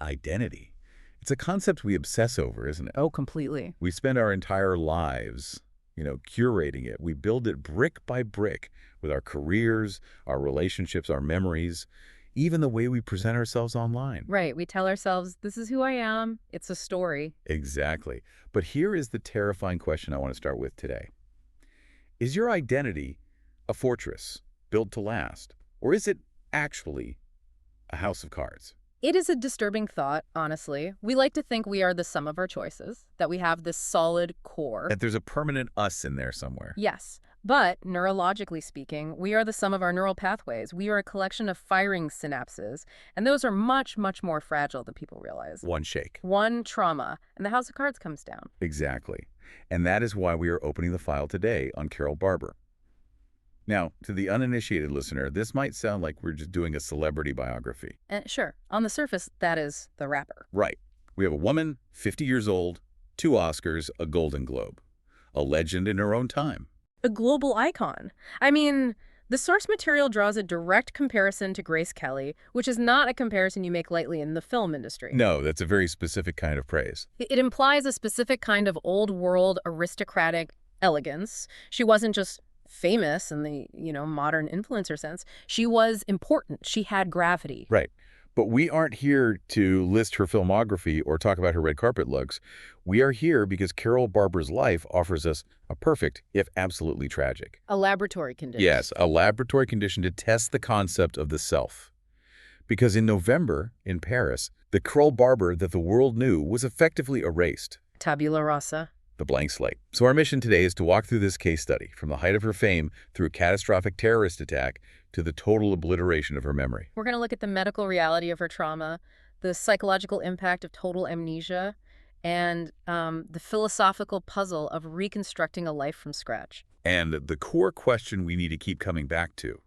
Identity. It's a concept we obsess over, isn't it? Oh, completely. We spend our entire lives, curating it. We build it brick by brick with our careers, our relationships, our memories, even the way we present ourselves online. Right. We tell ourselves, this is who I am. It's a story. Exactly. But here is the terrifying question I want to start with today. Is your identity a fortress built to last? Or is it actually a house of cards? It is a disturbing thought, honestly. We like to think we are the sum of our choices, that we have this solid core. That there's a permanent us in there somewhere. Yes, but neurologically speaking, we are the sum of our neural pathways. We are a collection of firing synapses, and those are much, much more fragile than people realize. One shake. One trauma, and the house of cards comes down. Exactly. And that is why we are opening the file today on Carole Barber. Now, to the uninitiated listener, this might sound like we're just doing a celebrity biography. And sure, on the surface, that is the wrapper. Right. We have a woman, 50 years old, 2 Oscars, a Golden Globe. A legend in her own time. A global icon. I mean, the source material draws a direct comparison to Grace Kelly, which is not a comparison you make lightly in the film industry. No, that's a very specific kind of praise. It implies a specific kind of old-world aristocratic elegance. She wasn't just famous in the, modern influencer sense. She was important. She had gravity. Right. But we aren't here to list her filmography or talk about her red carpet looks. We are here because Carole Barber's life offers us a perfect, if absolutely tragic. A laboratory condition. Yes, a laboratory condition to test the concept of the self. Because in November, in Paris, the Carole Barber that the world knew was effectively erased. Tabula rasa. The blank slate. So our mission today is to walk through this case study, from the height of her fame through a catastrophic terrorist attack to the total obliteration of her memory. We're going to look at the medical reality of her trauma, the psychological impact of total amnesia, and the philosophical puzzle of reconstructing a life from scratch. And the core question we need to keep coming back to,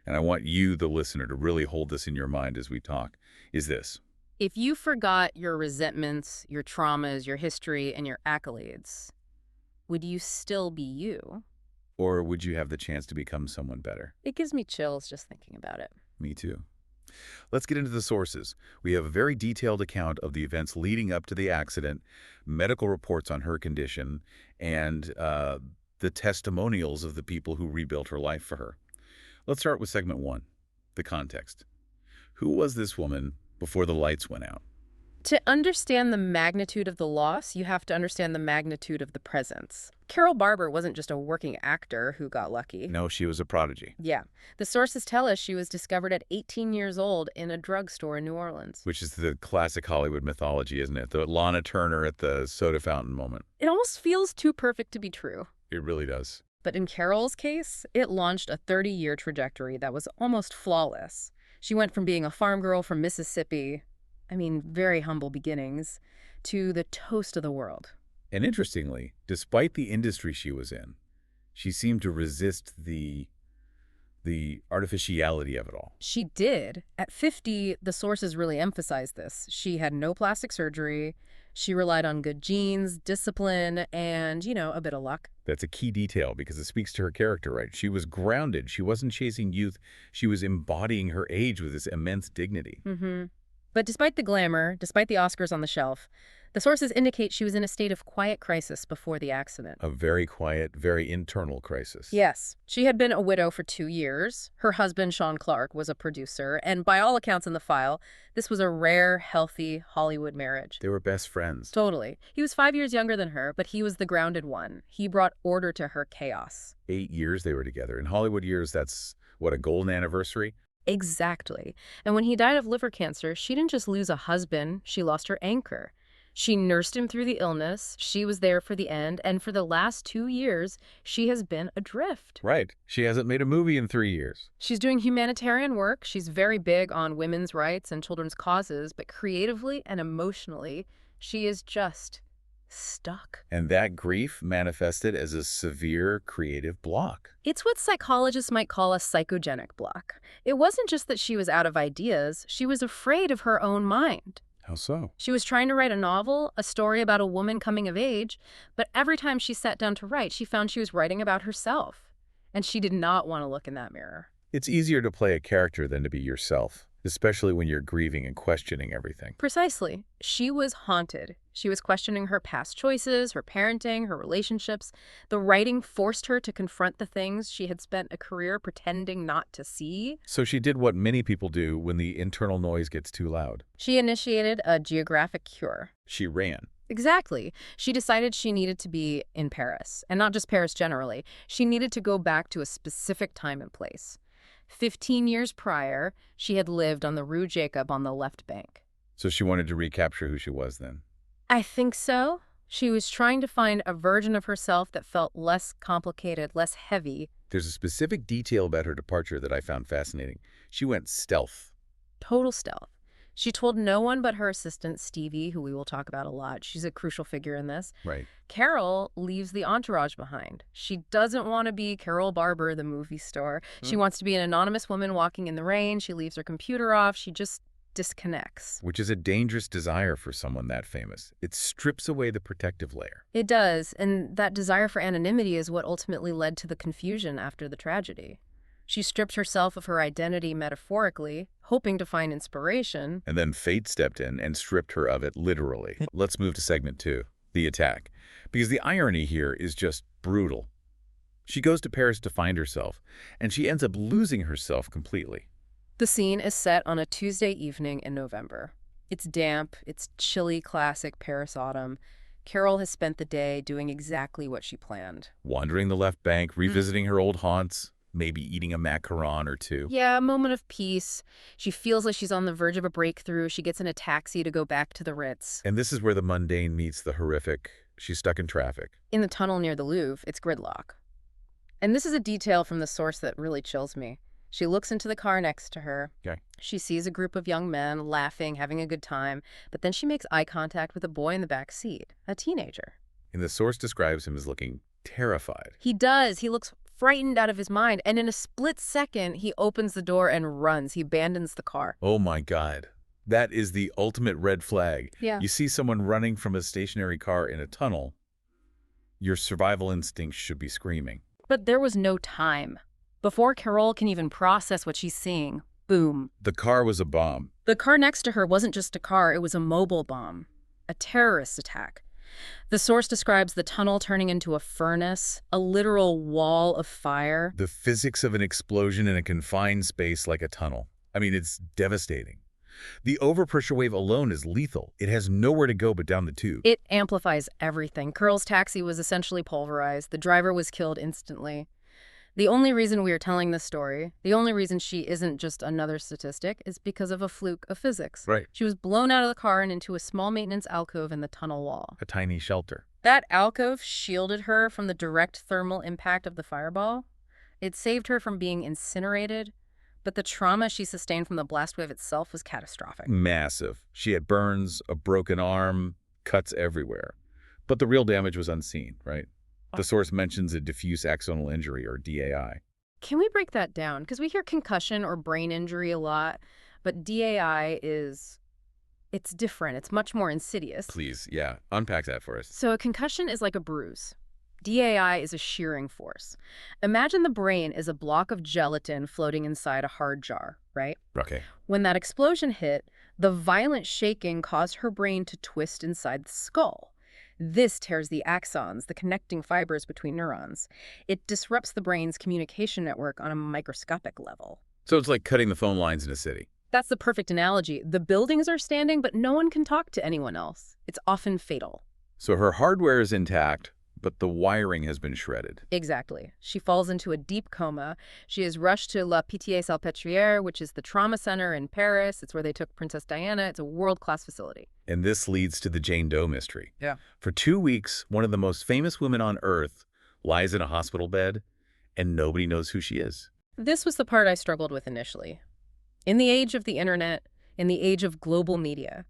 and I want you, the listener, to really hold this in your mind as we talk, is this. If you forgot your resentments, your traumas, your history, and your accolades, would you still be you? Or would you have the chance to become someone better? It gives me chills just thinking about it. Me too. Let's get into the sources. We have a very detailed account of the events leading up to the accident, medical reports on her condition, and the testimonials of the people who rebuilt her life for her. Let's start with segment 1, the context. Who was this woman before the lights went out? To understand the magnitude of the loss, you have to understand the magnitude of the presence. Carole Barber wasn't just a working actor who got lucky. No, she was a prodigy. Yeah. The sources tell us she was discovered at 18 years old in a drugstore in New Orleans. Which is the classic Hollywood mythology, isn't it? The Lana Turner at the soda fountain moment. It almost feels too perfect to be true. It really does. But in Carole's case, it launched a 30-year trajectory that was almost flawless. She went from being a farm girl from Mississippi, very humble beginnings, to the toast of the world. And interestingly, despite the industry she was in, she seemed to resist the artificiality of it all. She did. At 50, the sources really emphasize this. She had no plastic surgery. She relied on good genes, discipline, and, a bit of luck. That's a key detail because it speaks to her character, right? She was grounded. She wasn't chasing youth. She was embodying her age with this immense dignity. But despite the glamour, despite the Oscars on the shelf, the sources indicate she was in a state of quiet crisis before the accident. A very quiet, very internal crisis. Yes. She had been a widow for 2 years. Her husband, Sean Clark, was a producer. And by all accounts in the file, this was a rare, healthy Hollywood marriage. They were best friends. Totally. He was 5 years younger than her, but he was the grounded one. He brought order to her chaos. 8 years they were together. In Hollywood years, that's, what, a golden anniversary? Exactly. And when he died of liver cancer, she didn't just lose a husband, she lost her anchor. She nursed him through the illness, she was there for the end, and for the last 2 years, she has been adrift. Right. She hasn't made a movie in 3 years. She's doing humanitarian work, she's very big on women's rights and children's causes, but creatively and emotionally, she is just stuck. And that grief manifested as a severe creative block. It's what psychologists might call a psychogenic block. It wasn't just that she was out of ideas, she was afraid of her own mind. How so? She was trying to write a novel, a story about a woman coming of age, but every time she sat down to write, she found she was writing about herself. And she did not want to look in that mirror. It's easier to play a character than to be yourself. especially when you're grieving and questioning everything. Precisely. She was haunted. She was questioning her past choices, her parenting, her relationships. The writing forced her to confront the things she had spent a career pretending not to see. So she did what many people do when the internal noise gets too loud. She initiated a geographic cure. She ran. Exactly. She decided she needed to be in Paris, and not just Paris generally. She needed to go back to a specific time and place. 15 years prior, she had lived on the Rue Jacob on the left bank. So she wanted to recapture who she was then. I think so. She was trying to find a version of herself that felt less complicated, less heavy. There's a specific detail about her departure that I found fascinating. She went stealth. Total stealth. She told no one but her assistant, Stevie, who we will talk about a lot. She's a crucial figure in this. Right. Carole leaves the entourage behind. She doesn't want to be Carole Barber, the movie star. She wants to be an anonymous woman walking in the rain. She leaves her computer off. She just disconnects. Which is a dangerous desire for someone that famous. It strips away the protective layer. It does, and that desire for anonymity is what ultimately led to the confusion after the tragedy. She stripped herself of her identity metaphorically, hoping to find inspiration. And then fate stepped in and stripped her of it literally. Let's move to segment 2, the attack. Because the irony here is just brutal. She goes to Paris to find herself, and she ends up losing herself completely. The scene is set on a Tuesday evening in November. It's damp, it's chilly classic Paris autumn. Carole has spent the day doing exactly what she planned. Wandering the left bank, revisiting her old haunts, maybe eating a macaron or two. Yeah, a moment of peace. She feels like she's on the verge of a breakthrough. She gets in a taxi to go back to the Ritz. And this is where the mundane meets the horrific. She's stuck in traffic. In the tunnel near the Louvre, it's gridlock. And this is a detail from the source that really chills me. She looks into the car next to her. Okay. She sees a group of young men laughing, having a good time, but then she makes eye contact with a boy in the back seat, a teenager. And the source describes him as looking terrified. He does. He looks frightened out of his mind, and in a split second, he opens the door and runs. He abandons the car. Oh my God. That is the ultimate red flag. Yeah. You see someone running from a stationary car in a tunnel, your survival instincts should be screaming. But there was no time. Before Carole can even process what she's seeing, boom. The car was a bomb. The car next to her wasn't just a car, it was a mobile bomb. A terrorist attack. The source describes the tunnel turning into a furnace, a literal wall of fire. The physics of an explosion in a confined space like a tunnel. I mean, it's devastating. The overpressure wave alone is lethal. It has nowhere to go but down the tube. It amplifies everything. Carole's taxi was essentially pulverized. The driver was killed instantly. The only reason we are telling this story, the only reason she isn't just another statistic, is because of a fluke of physics. Right. She was blown out of the car and into a small maintenance alcove in the tunnel wall. A tiny shelter. That alcove shielded her from the direct thermal impact of the fireball. It saved her from being incinerated, but the trauma she sustained from the blast wave itself was catastrophic. Massive. She had burns, a broken arm, cuts everywhere. But the real damage was unseen, right? The source mentions a diffuse axonal injury, or DAI. Can we break that down? Because we hear concussion or brain injury a lot, but DAI it's different. It's much more insidious. Please, yeah, unpack that for us. So a concussion is like a bruise. DAI is a shearing force. Imagine the brain is a block of gelatin floating inside a hard jar, right? Okay. When that explosion hit, the violent shaking caused her brain to twist inside the skull. This tears the axons, the connecting fibers between neurons. It disrupts the brain's communication network on a microscopic level. So it's like cutting the phone lines in a city. That's the perfect analogy. The buildings are standing, but no one can talk to anyone else. It's often fatal. So her hardware is intact, but the wiring has been shredded. Exactly. She falls into a deep coma. She is rushed to La Pitié-Salpêtrière, which is the trauma center in Paris. It's where they took Princess Diana. It's a world-class facility. And this leads to the Jane Doe mystery. Yeah. For 2 weeks, one of the most famous women on Earth lies in a hospital bed, and nobody knows who she is. This was the part I struggled with initially. In the age of the internet, in the age of global media,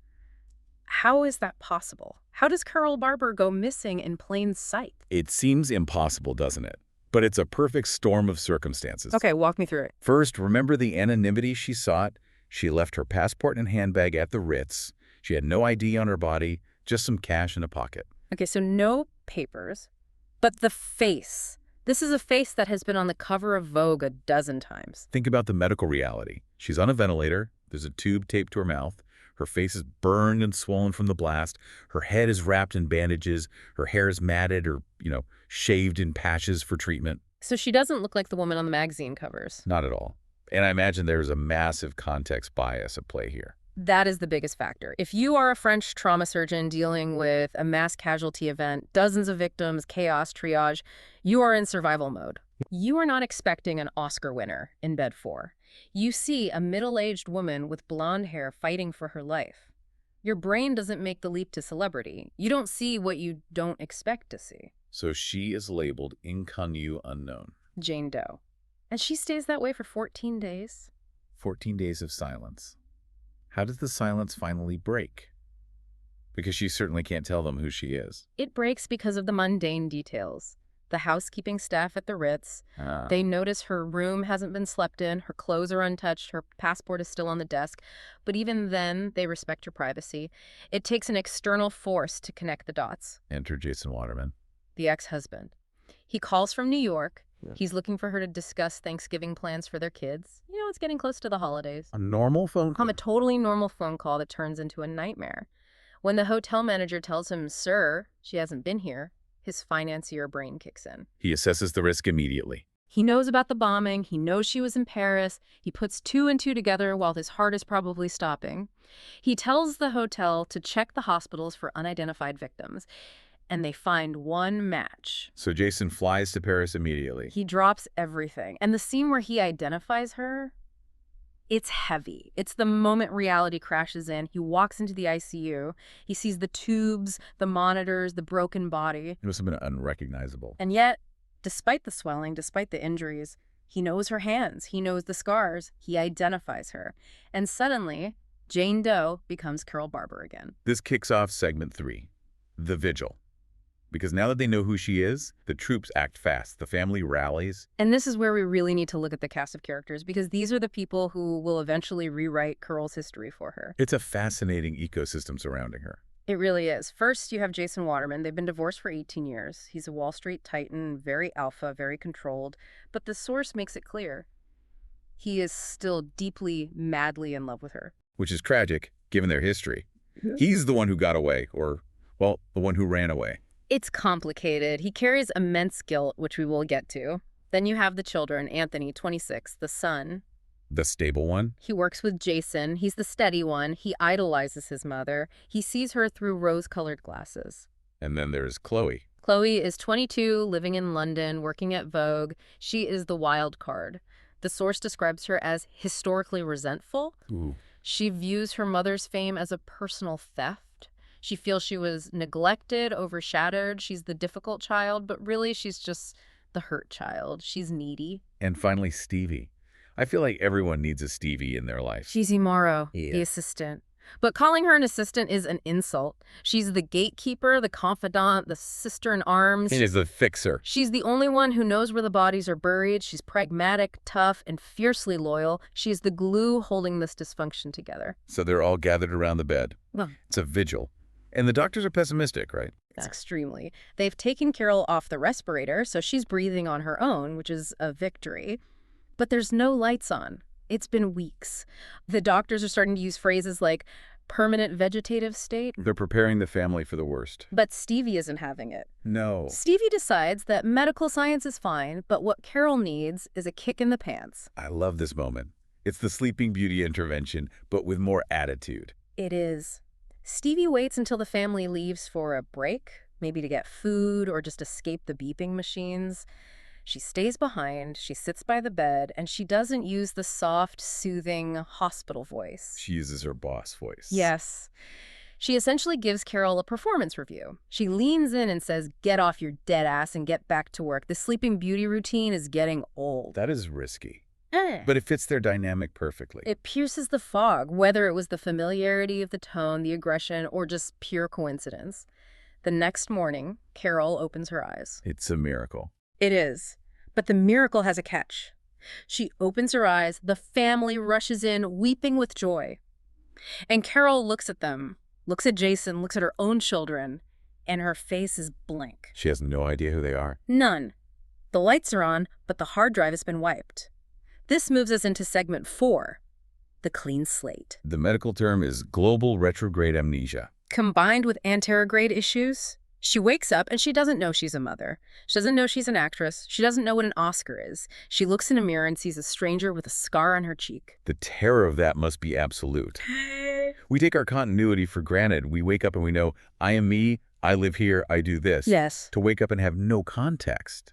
how is that possible? How does Carole Barber go missing in plain sight? It seems impossible, doesn't it? But it's a perfect storm of circumstances. Okay, walk me through it. First, remember the anonymity she sought? She left her passport and handbag at the Ritz. She had no ID on her body, just some cash in a pocket. Okay, so no papers, but the face. This is a face that has been on the cover of Vogue a dozen times. Think about the medical reality. She's on a ventilator, There's a tube taped to her mouth. Her face is burned and swollen from the blast. Her head is wrapped in bandages. Her hair is matted or, shaved in patches for treatment. So she doesn't look like the woman on the magazine covers. Not at all. And I imagine there's a massive context bias at play here. That is the biggest factor. If you are a French trauma surgeon dealing with a mass casualty event, dozens of victims, chaos, triage, you are in survival mode. You are not expecting an Oscar winner in bed 4. You see a middle-aged woman with blonde hair fighting for her life. Your brain doesn't make the leap to celebrity. You don't see what you don't expect to see. So she is labeled inconnu unknown. Jane Doe. And she stays that way for 14 days. 14 days of silence. How does the silence finally break? Because she certainly can't tell them who she is. It breaks because of the mundane details. The housekeeping staff at the Ritz, they notice her room hasn't been slept in, her clothes are untouched, her passport is still on the desk. But even then, they respect her privacy. It takes an external force to connect the dots. Enter Jason Waterman. The ex-husband. He calls from New York. Yeah. He's looking for her to discuss Thanksgiving plans for their kids. It's getting close to the holidays. A normal phone call? A totally normal phone call that turns into a nightmare. When the hotel manager tells him, "Sir, she hasn't been here," his financier brain kicks in. He assesses the risk immediately. He knows about the bombing. He knows she was in Paris. He puts 2 and 2 together while his heart is probably stopping. He tells the hotel to check the hospitals for unidentified victims. And they find one match. So Jason flies to Paris immediately. He drops everything. And the scene where he identifies her, it's heavy. It's the moment reality crashes in. He walks into the ICU. He sees the tubes, the monitors, the broken body. It must have been unrecognizable. And yet, despite the swelling, despite the injuries, he knows her hands. He knows the scars. He identifies her. And suddenly, Jane Doe becomes Carole Barber again. This kicks off segment 3, the vigil. Because now that they know who she is, the troops act fast. The family rallies. And this is where we really need to look at the cast of characters, because these are the people who will eventually rewrite Carole's history for her. It's a fascinating ecosystem surrounding her. It really is. First, you have Jason Waterman. They've been divorced for 18 years. He's a Wall Street titan, very alpha, very controlled. But the source makes it clear. He is still deeply, madly in love with her. Which is tragic, given their history. Yeah. He's the one who got away, or, well, the one who ran away. It's complicated. He carries immense guilt, which we will get to. Then you have the children, Anthony, 26, the son. The stable one? He works with Jason. He's the steady one. He idolizes his mother. He sees her through rose-colored glasses. And then there's Chloe. Chloe is 22, living in London, working at Vogue. She is the wild card. The source describes her as historically resentful. Ooh. She views her mother's fame as a personal theft. She feels she was neglected, overshadowed. She's the difficult child, but really she's just the hurt child. She's needy. And finally, Stevie. I feel like everyone needs a Stevie in their life. She's Imaro, the assistant. But calling her an assistant is an insult. She's the gatekeeper, the confidant, the sister in arms. She is the fixer. She's the only one who knows where the bodies are buried. She's pragmatic, tough, and fiercely loyal. She's the glue holding this dysfunction together. So they're all gathered around the bed. Well, it's a vigil. And the doctors are pessimistic, right? Extremely. They've taken Carole off the respirator, so she's breathing on her own, which is a victory. But there's no lights on. It's been weeks. The doctors are starting to use phrases like permanent vegetative state. They're preparing the family for the worst. But Stevie isn't having it. No. Stevie decides that medical science is fine, but what Carole needs is a kick in the pants. I love this moment. It's the Sleeping Beauty intervention, but with more attitude. It is. Stevie waits until the family leaves for a break, maybe to get food or just escape the beeping machines. She stays behind, she sits by the bed, and she doesn't use the soft, soothing hospital voice. She uses her boss voice. Yes. She essentially gives Carole a performance review. She leans in and says, "Get off your dead ass and get back to work. The Sleeping Beauty routine is getting old." That is risky. But it fits their dynamic perfectly. It pierces the fog, whether it was the familiarity of the tone, the aggression, or just pure coincidence. The next morning, Carole opens her eyes. It's a miracle. It is. But the miracle has a catch. She opens her eyes, the family rushes in, weeping with joy. And Carole looks at them, looks at Jason, looks at her own children, and her face is blank. She has no idea who they are. None. The lights are on, but the hard drive has been wiped. This moves us into segment 4, the clean slate. The medical term is global retrograde amnesia. Combined with anterograde issues, she wakes up and she doesn't know she's a mother. She doesn't know she's an actress. She doesn't know what an Oscar is. She looks in a mirror and sees a stranger with a scar on her cheek. The terror of that must be absolute. We take our continuity for granted. We wake up and we know, I am me, I live here, I do this. Yes. To wake up and have no context,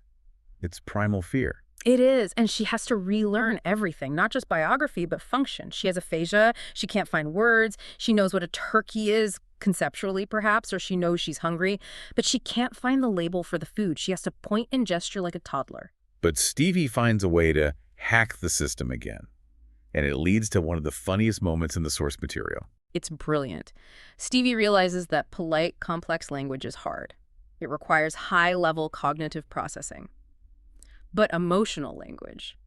it's primal fear. It is, and she has to relearn everything, not just biography, but function. She has aphasia, she can't find words, she knows what a turkey is, conceptually perhaps, or she knows she's hungry, but she can't find the label for the food. She has to point and gesture like a toddler. But Stevie finds a way to hack the system again, and it leads to one of the funniest moments in the source material. It's brilliant. Stevie realizes that polite, complex language is hard. It requires high-level cognitive processing. But emotional language,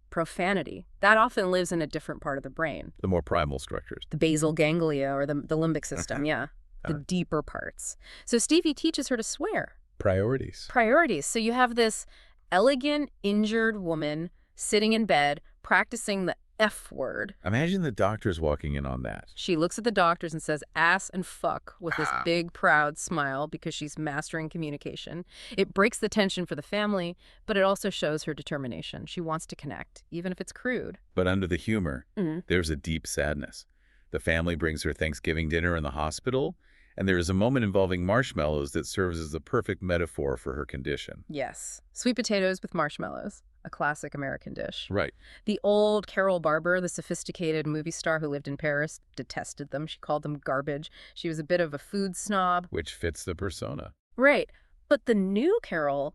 profanity, that often lives in a different part of the brain. The more primal structures. The basal ganglia or the limbic system, yeah. The deeper parts. So Stevie teaches her to swear. Priorities. Priorities. So you have this elegant, injured woman sitting in bed practicing the F word. Imagine the doctors walking in on that. She looks at the doctors and says ass and fuck with this big, proud smile because she's mastering communication. It breaks the tension for the family, but it also shows her determination. She wants to connect, even if it's crude. But under the humor, there's a deep sadness. The family brings her Thanksgiving dinner in the hospital, and there is a moment involving marshmallows that serves as the perfect metaphor for her condition. Yes. Sweet potatoes with marshmallows. A classic American dish. Right. The old Carole Barber, the sophisticated movie star who lived in Paris, detested them. She called them garbage. She was a bit of a food snob. Which fits the persona. Right. But the new Carole,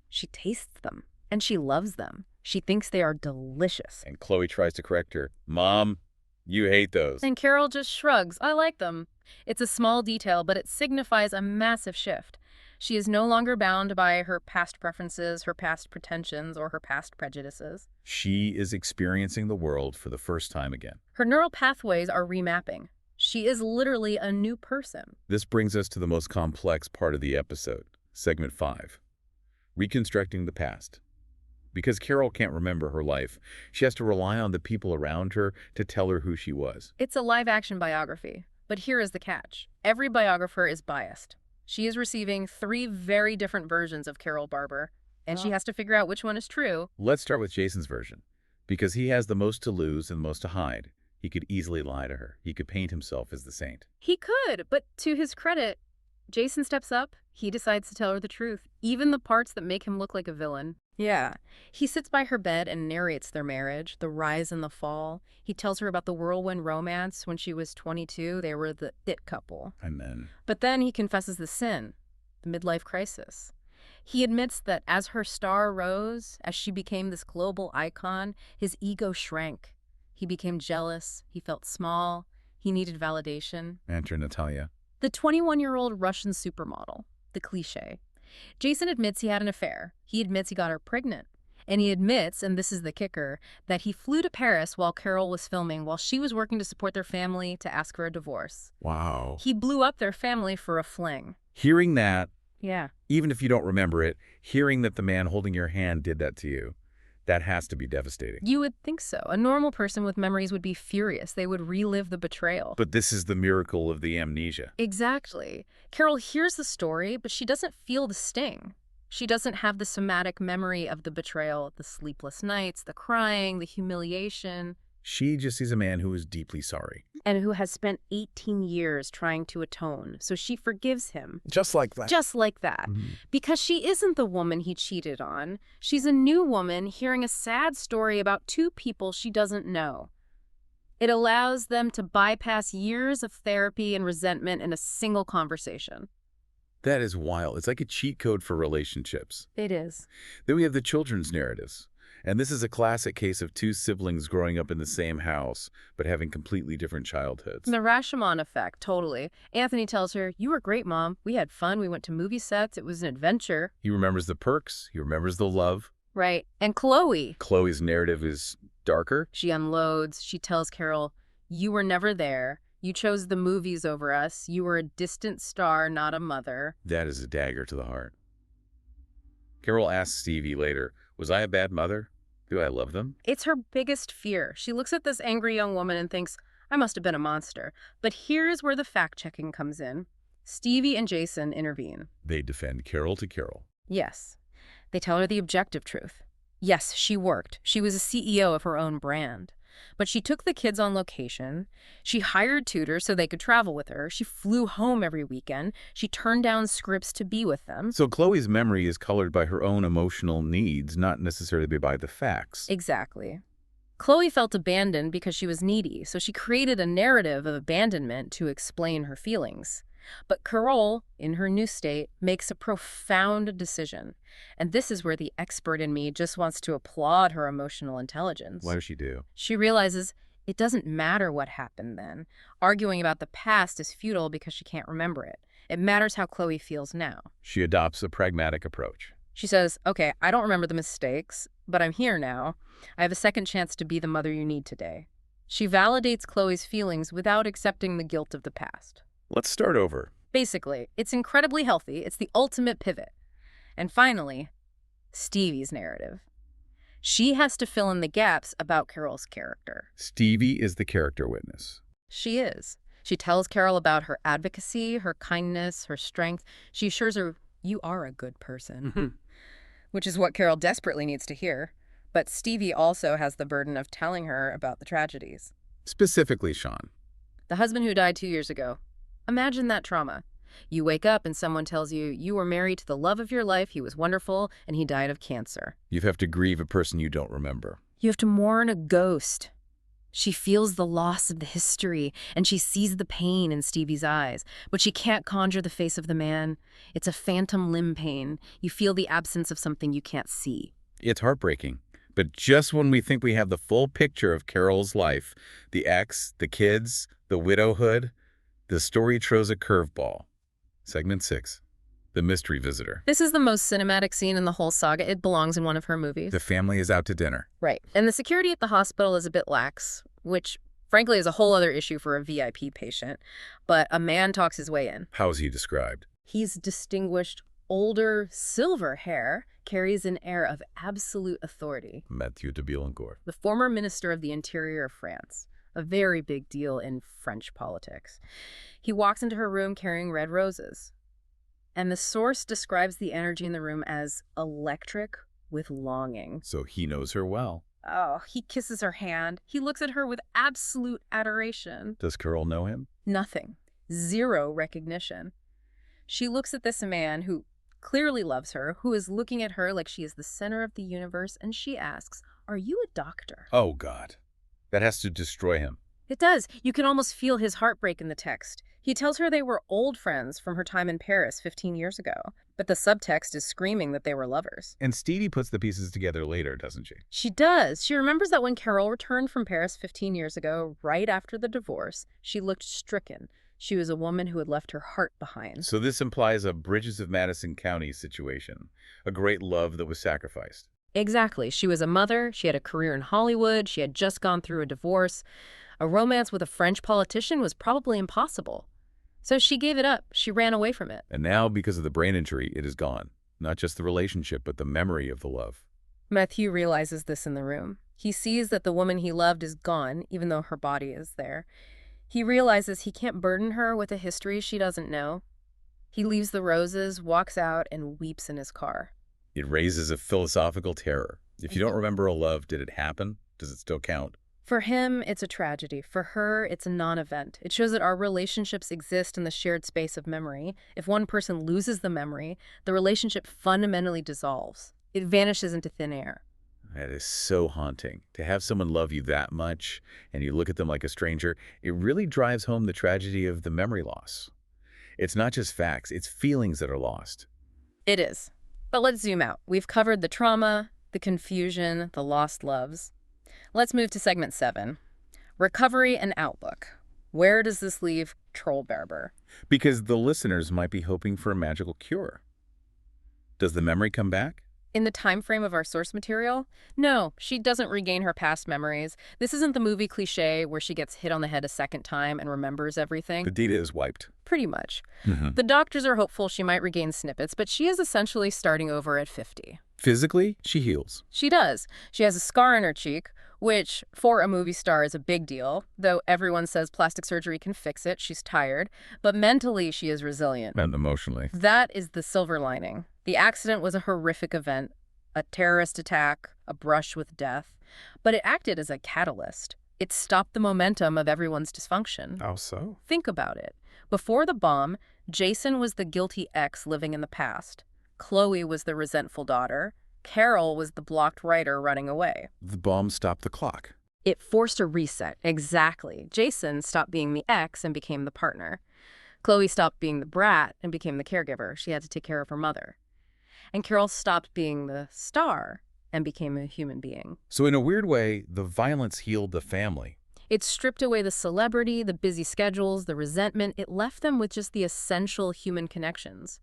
she tastes them, and she loves them. She thinks they are delicious. And Chloe tries to correct her. Mom, you hate those. And Carole just shrugs. I like them. It's a small detail, but it signifies a massive shift. She is no longer bound by her past preferences, her past pretensions, or her past prejudices. She is experiencing the world for the first time again. Her neural pathways are remapping. She is literally a new person. This brings us to the most complex part of the episode, segment 5, reconstructing the past. Because Carole can't remember her life, she has to rely on the people around her to tell her who she was. It's a live-action biography, but here is the catch. Every biographer is biased. She is receiving 3 very different versions of Carole Barber, and she has to figure out which one is true. Let's start with Jason's version, because he has the most to lose and the most to hide. He could easily lie to her. He could paint himself as the saint. He could, but to his credit, Jason steps up. He decides to tell her the truth, even the parts that make him look like a villain. Yeah. He sits by her bed and narrates their marriage, the rise and the fall. He tells her about the whirlwind romance. When she was 22, they were the it couple. Amen. But then he confesses the sin, the midlife crisis. He admits that as her star rose, as she became this global icon, his ego shrank. He became jealous. He felt small. He needed validation. Enter Natalia. The 21-year-old Russian supermodel, the cliché. Jason admits he had an affair. He admits he got her pregnant. And he admits, and this is the kicker, that he flew to Paris while Carole was filming, while she was working to support their family to ask for a divorce. Wow. He blew up their family for a fling. Hearing that, Yeah. even if you don't remember it, hearing that the man holding your hand did that to you, that has to be devastating. You would think so. A normal person with memories would be furious. They would relive the betrayal. But this is the miracle of the amnesia. Exactly. Carole hears the story, but she doesn't feel the sting. She doesn't have the somatic memory of the betrayal, the sleepless nights, the crying, the humiliation. She just sees a man who is deeply sorry. And who has spent 18 years trying to atone. So she forgives him. Just like that. Just like that. Because she isn't the woman he cheated on. She's a new woman hearing a sad story about 2 people she doesn't know. It allows them to bypass years of therapy and resentment in a single conversation. That is wild. It's like a cheat code for relationships. It is. Then we have the children's narratives. And this is a classic case of 2 siblings growing up in the same house, but having completely different childhoods. The Rashomon effect, totally. Anthony tells her, "You were great, Mom. We had fun. We went to movie sets. It was an adventure." He remembers the perks. He remembers the love. Right. And Chloe. Chloe's narrative is darker. She unloads. She tells Carole, "You were never there. You chose the movies over us. You were a distant star, not a mother." That is a dagger to the heart. Carole asks Stevie later, "Was I a bad mother?" Do I love them? It's her biggest fear. She looks at this angry young woman and thinks, I must have been a monster. But here's where the fact-checking comes in. Stevie and Jason intervene. They defend Carole to Carole. Yes. They tell her the objective truth. Yes, she worked. She was a CEO of her own brand. But she took the kids on location. She hired tutors so they could travel with her. She flew home every weekend. She turned down scripts to be with them. So Chloe's memory is colored by her own emotional needs, not necessarily by the facts. Exactly. Chloe felt abandoned because she was needy, so she created a narrative of abandonment to explain her feelings. But Carole, in her new state, makes a profound decision. And this is where the expert in me just wants to applaud her emotional intelligence. What does she do? She realizes it doesn't matter what happened then. Arguing about the past is futile because she can't remember it. It matters how Chloe feels now. She adopts a pragmatic approach. She says, okay, I don't remember the mistakes, but I'm here now. I have a second chance to be the mother you need today. She validates Chloe's feelings without accepting the guilt of the past. Let's start over. Basically, it's incredibly healthy. It's the ultimate pivot. And finally, Stevie's narrative. She has to fill in the gaps about Carole's character. Stevie is the character witness. She is. She tells Carole about her advocacy, her kindness, her strength. She assures her, you are a good person. Which is what Carole desperately needs to hear. But Stevie also has the burden of telling her about the tragedies. Specifically, Sean. The husband who died 2 years ago. Imagine that trauma. You wake up and someone tells you you were married to the love of your life, he was wonderful, and he died of cancer. You have to grieve a person you don't remember. You have to mourn a ghost. She feels the loss of the history, and she sees the pain in Stevie's eyes, but she can't conjure the face of the man. It's a phantom limb pain. You feel the absence of something you can't see. It's heartbreaking. But just when we think we have the full picture of Carole's life, the ex, the kids, the widowhood, the story throws a curveball. Segment 6. The Mystery Visitor. This is the most cinematic scene in the whole saga. It belongs in one of her movies. The family is out to dinner. Right. And the security at the hospital is a bit lax, which frankly is a whole other issue for a VIP patient. But a man talks his way in. How is he described? He's distinguished, older, silver hair, carries an air of absolute authority. Mathieu de Billancourt. The former Minister of the Interior of France. A very big deal in French politics. He walks into her room carrying red roses. And the source describes the energy in the room as electric with longing. So he knows her well. Oh, he kisses her hand. He looks at her with absolute adoration. Does Carole know him? Nothing. Zero recognition. She looks at this man who clearly loves her, who is looking at her like she is the center of the universe, and she asks, are you a doctor? Oh, God. That has to destroy him. It does. You can almost feel his heartbreak in the text. He tells her they were old friends from her time in Paris 15 years ago, but the subtext is screaming that they were lovers. And Stevie puts the pieces together later, doesn't she? She does. She remembers that when Carole returned from Paris 15 years ago, right after the divorce, she looked stricken. She was a woman who had left her heart behind. So this implies a Bridges of Madison County situation, a great love that was sacrificed. Exactly. She was a mother, she had a career in Hollywood, she had just gone through a divorce. A romance with a French politician was probably impossible. So she gave it up. She ran away from it. And now, because of the brain injury, it is gone. Not just the relationship, but the memory of the love. Mathieu realizes this in the room. He sees that the woman he loved is gone, even though her body is there. He realizes he can't burden her with a history she doesn't know. He leaves the roses, walks out, and weeps in his car. It raises a philosophical terror. If you don't remember a love, did it happen? Does it still count? For him, it's a tragedy. For her, it's a non-event. It shows that our relationships exist in the shared space of memory. If one person loses the memory, the relationship fundamentally dissolves. It vanishes into thin air. That is so haunting. To have someone love you that much, and you look at them like a stranger, it really drives home the tragedy of the memory loss. It's not just facts, it's feelings that are lost. It is. But let's zoom out. We've covered the trauma, the confusion, the lost loves. Let's move to segment 7. Recovery and outlook. Where does this leave Carole Barber? Because the listeners might be hoping for a magical cure. Does the memory come back? In the time frame of our source material? No, she doesn't regain her past memories. This isn't the movie cliche where she gets hit on the head a second time and remembers everything. The data is wiped. Pretty much. The doctors are hopeful she might regain snippets, but she is essentially starting over at 50. Physically, she heals. She does. She has a scar in her cheek, which for a movie star is a big deal, though everyone says plastic surgery can fix it. She's tired. But mentally, she is resilient. And emotionally. That is the silver lining. The accident was a horrific event, a terrorist attack, a brush with death, but it acted as a catalyst. It stopped the momentum of everyone's dysfunction. How so? Think about it. Before the bomb, Jason was the guilty ex living in the past. Chloe was the resentful daughter. Carole was the blocked writer running away. The bomb stopped the clock. It forced a reset, exactly. Jason stopped being the ex and became the partner. Chloe stopped being the brat and became the caregiver. She had to take care of her mother. And Carole stopped being the star and became a human being. So in a weird way, the violence healed the family. It stripped away the celebrity, the busy schedules, the resentment. It left them with just the essential human connections.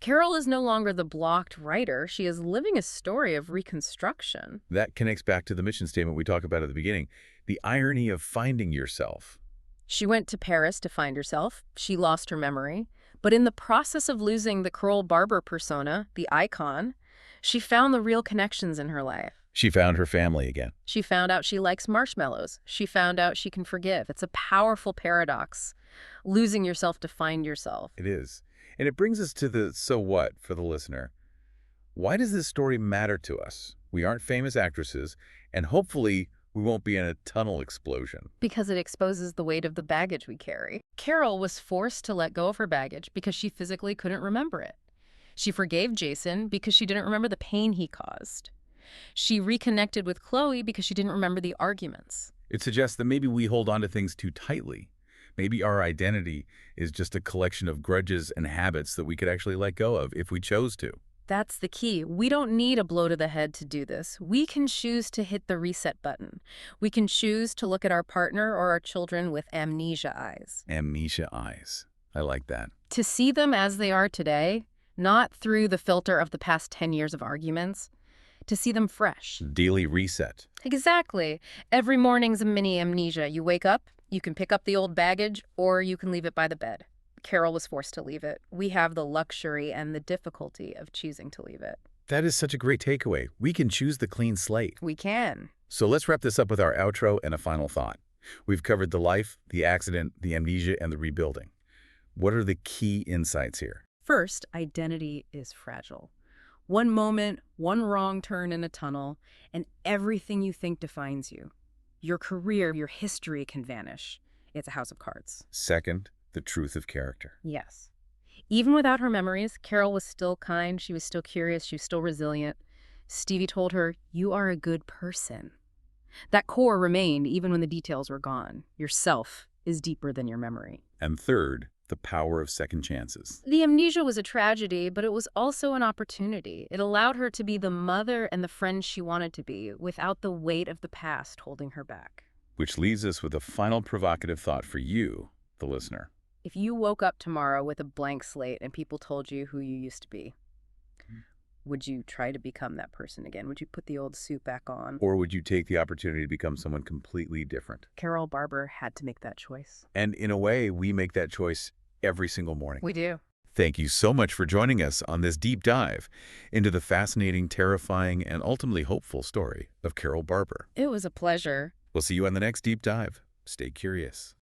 Carole is no longer the blocked writer. She is living a story of reconstruction. That connects back to the mission statement we talked about at the beginning, the irony of finding yourself. She went to Paris to find herself. She lost her memory. But in the process of losing the Carole Barber persona, the icon, she found the real connections in her life. She found her family again. She found out she likes marshmallows. She found out she can forgive. It's a powerful paradox, losing yourself to find yourself. It is. And it brings us to the so what for the listener. Why does this story matter to us? We aren't famous actresses, and hopefully we won't be in a tunnel explosion. Because it exposes the weight of the baggage we carry. Carole was forced to let go of her baggage because she physically couldn't remember it. She forgave Jason because she didn't remember the pain he caused. She reconnected with Chloe because she didn't remember the arguments. It suggests that maybe we hold on to things too tightly. Maybe our identity is just a collection of grudges and habits that we could actually let go of if we chose to. That's the key. We don't need a blow to the head to do this. We can choose to hit the reset button. We can choose to look at our partner or our children with amnesia eyes. Amnesia eyes. I like that. To see them as they are today, not through the filter of the past 10 years of arguments, to see them fresh. Daily reset. Exactly. Every morning's a mini amnesia. You wake up, you can pick up the old baggage, or you can leave it by the bed. Carole was forced to leave it. We have the luxury and the difficulty of choosing to leave it. That is such a great takeaway. We can choose the clean slate. We can. So let's wrap this up with our outro and a final thought. We've covered the life, the accident, the amnesia, and the rebuilding. What are the key insights here? First, identity is fragile. One moment, one wrong turn in a tunnel, and everything you think defines you. Your career, your history can vanish. It's a house of cards. Second, the truth of character. Yes. Even without her memories, Carole was still kind, she was still curious, she was still resilient. Stevie told her, "You are a good person." That core remained even when the details were gone. Yourself is deeper than your memory. And third, the power of second chances. The amnesia was a tragedy, but it was also an opportunity. It allowed her to be the mother and the friend she wanted to be without the weight of the past holding her back. Which leaves us with a final provocative thought for you, the listener. If you woke up tomorrow with a blank slate and people told you who you used to be, would you try to become that person again? Would you put the old suit back on? Or would you take the opportunity to become someone completely different? Carole Barber had to make that choice. And in a way, we make that choice every single morning. We do. Thank you so much for joining us on this deep dive into the fascinating, terrifying, and ultimately hopeful story of Carole Barber. It was a pleasure. We'll see you on the next deep dive. Stay curious.